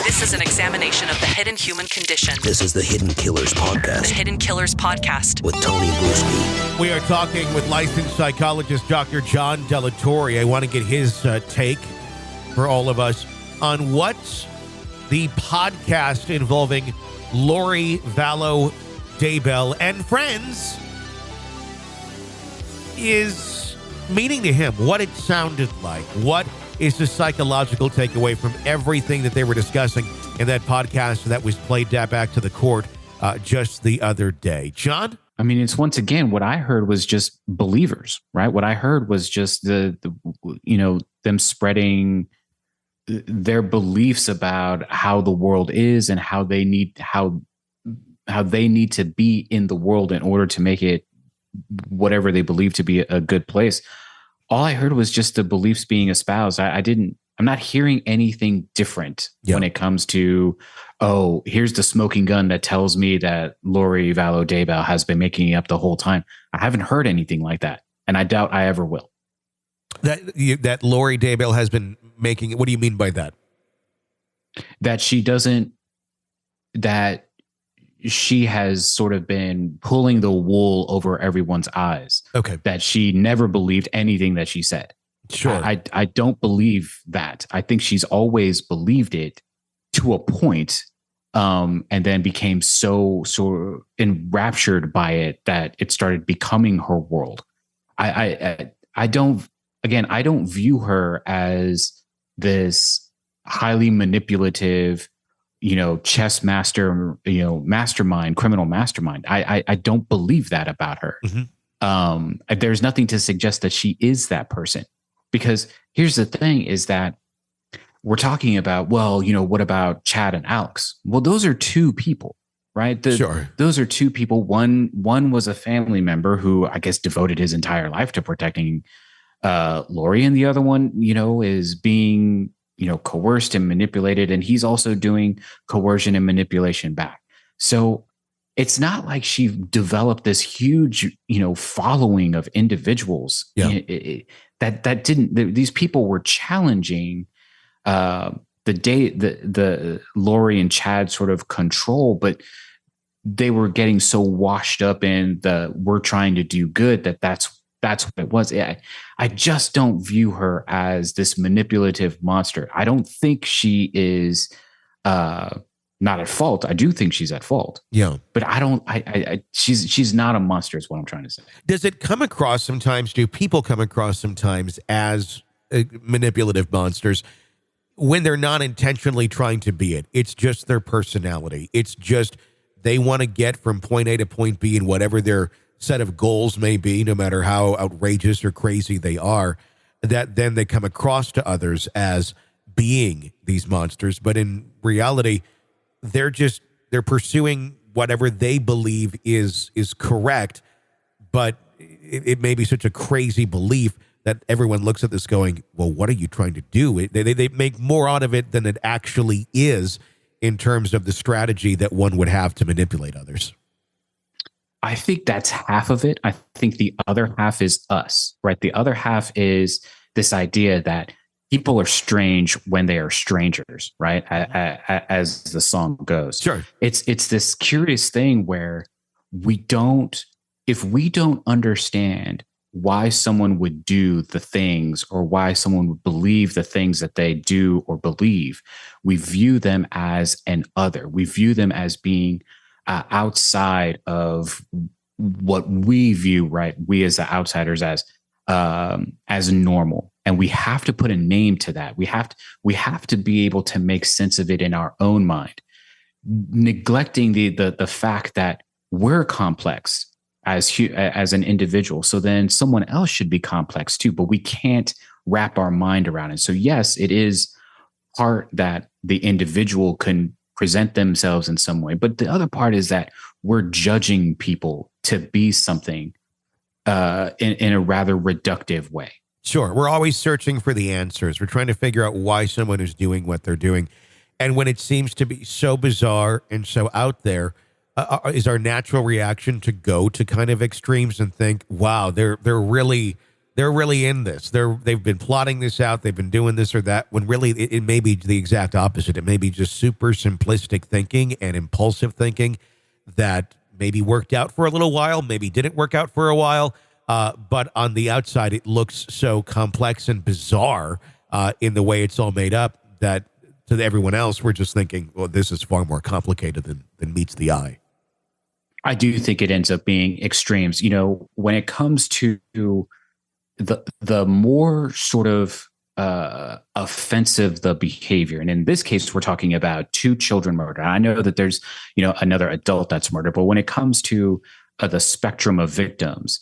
This is an examination of the hidden human condition. This is the Hidden Killers Podcast. The Hidden Killers Podcast. With Tony Bruski. We are talking with licensed psychologist Dr. John Delatore. I want to get his take for all of us on what the podcast involving Lori Vallow, Daybell, and friends is meaning to him, what it sounded like, what is the psychological takeaway from everything that they were discussing in that podcast that was played back to the court just the other day. John? I mean, it's once again, what I heard was just believers, right? What I heard was just the them spreading their beliefs about how the world is and how they need to be in the world in order to make it whatever they believe to be a good place. All I heard was just the beliefs being espoused. I'm not hearing anything different when it comes to, oh, here's the smoking gun that tells me that Lori Vallow Daybell has been making it up the whole time. I haven't heard anything like that, and I doubt I ever will. That Lori Daybell has been making it. What do you mean by that? That she has sort of been pulling the wool over everyone's eyes. Okay. That she never believed anything that she said. Sure. I don't believe that. I think she's always believed it to a point, and then became so enraptured by it that it started becoming her world. I don't view her as this highly manipulative, chess master, mastermind, criminal mastermind. I don't believe that about her. Mm-hmm. There's nothing to suggest that she is that person, because here's the thing is that we're talking about, what about Chad and Alex? Well, those are two people, right? Sure. Those are two people. One was a family member who I guess devoted his entire life to protecting Lori, and the other one, is being coerced and manipulated, and he's also doing coercion and manipulation back. So it's not like she developed this huge, following of individuals. Yeah. These people were challenging the Lori and Chad sort of control, but they were getting so washed up in we're trying to do good that's what it was. I just don't view her as this manipulative monster. I don't think she is not at fault. I do think she's at fault. Yeah. But she's not a monster is what I'm trying to say. Does it come across sometimes, do people come across sometimes as manipulative monsters when they're not intentionally trying to be it? It's just their personality. It's just they want to get from point A to point B, and whatever their set of goals may be, no matter how outrageous or crazy they are, that then they come across to others as being these monsters. But in reality, they're pursuing whatever they believe is correct, but it may be such a crazy belief that everyone looks at this going, well, what are you trying to do? They make more out of it than it actually is in terms of the strategy that one would have to manipulate others. I think that's half of it. I think the other half is us, right? The other half is this idea that people are strange when they are strangers, right? As the song goes. Sure. It's this curious thing where if we don't understand why someone would do the things or why someone would believe the things that they do or believe, we view them as an other. We view them as being outside of what we view, right? We as the outsiders as normal, and we have to put a name to that. We have to be able to make sense of it in our own mind, neglecting the fact that we're complex as an individual. So then someone else should be complex too, but we can't wrap our mind around it. So yes, it is part that the individual can present themselves in some way. But the other part is that we're judging people to be something in a rather reductive way. Sure. We're always searching for the answers. We're trying to figure out why someone is doing what they're doing. And when it seems to be so bizarre and so out there, is our natural reaction to go to kind of extremes and think, wow, they're really They're really in this. They've been plotting this out. They've been doing this or that, when really it may be the exact opposite. It may be just super simplistic thinking and impulsive thinking that maybe worked out for a little while, maybe didn't work out for a while. But on the outside, it looks so complex and bizarre in the way it's all made up that to everyone else, we're just thinking, well, this is far more complicated than meets the eye. I do think it ends up being extremes. When it comes to the more sort of offensive the behavior, and in this case, we're talking about 2 children murdered. I know that there's another adult that's murdered, but when it comes to the spectrum of victims,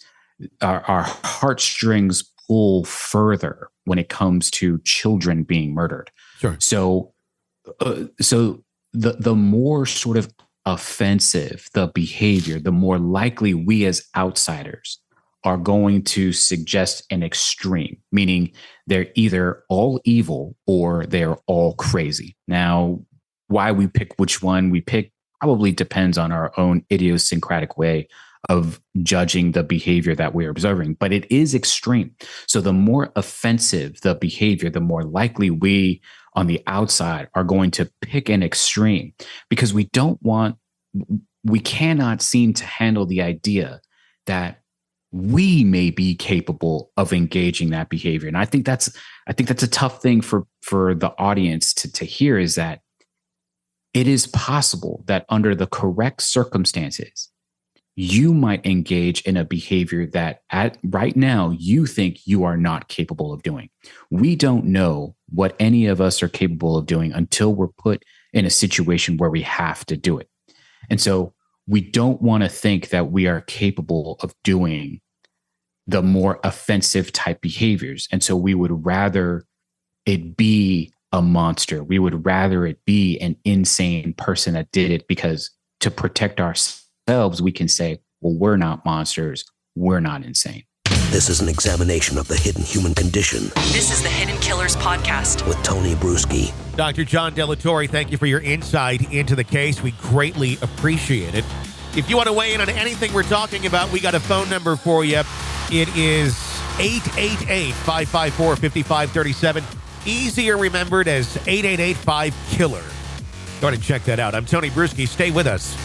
our heartstrings pull further when it comes to children being murdered. Sure. So the more sort of offensive the behavior, the more likely we as outsiders are going to suggest an extreme, meaning they're either all evil or they're all crazy. Now, why we pick which one we pick probably depends on our own idiosyncratic way of judging the behavior that we're observing, but it is extreme. So the more offensive the behavior, the more likely we on the outside are going to pick an extreme, because we cannot seem to handle the idea that we may be capable of engaging that behavior. And I think that's a tough thing for the audience to hear, is that it is possible that under the correct circumstances, you might engage in a behavior that right now you think you are not capable of doing. We don't know what any of us are capable of doing until we're put in a situation where we have to do it. And so we don't want to think that we are capable of doing the more offensive type behaviors. And so we would rather it be a monster. We would rather it be an insane person that did it, because to protect ourselves, we can say, well, we're not monsters. We're not insane. This is an examination of the hidden human condition. This is the Hidden Killers Podcast with Tony Bruschi. Dr. John Delatore, thank you for your insight into the case. We greatly appreciate it. If you want to weigh in on anything we're talking about, we got a phone number for you. It is 888-554-5537. Easier remembered as 888-5-KILLER. Go ahead and check that out. I'm Tony Bruschi. Stay with us.